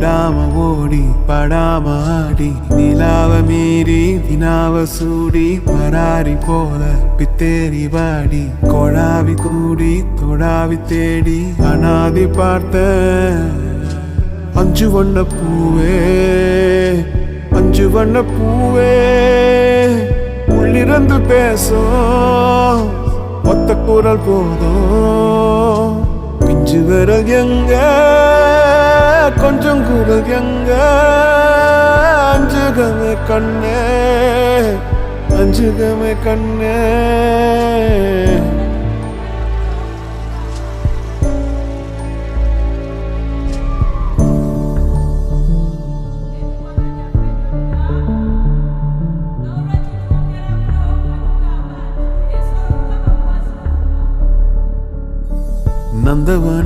தேடாம ஓடி படாம ஆடி நிலாவ மீறி வினாவ சூடி பராரி போல பித்தேரி வாடி கொழாவி கூடி தொடாவி தேடி அனாதி பார்த்த அஞ்சு வண்ண பூவே அஞ்சு வண்ண பூவே உள்ளிருந்து பேசும் ஒத்த குரல் போதும் பிஞ்சு விரல் எங்க கொஞ்சம் குரல் எங்க அஞ்சுகமே கண்ணே அஞ்சுகமே கண்ணே நந்தவன்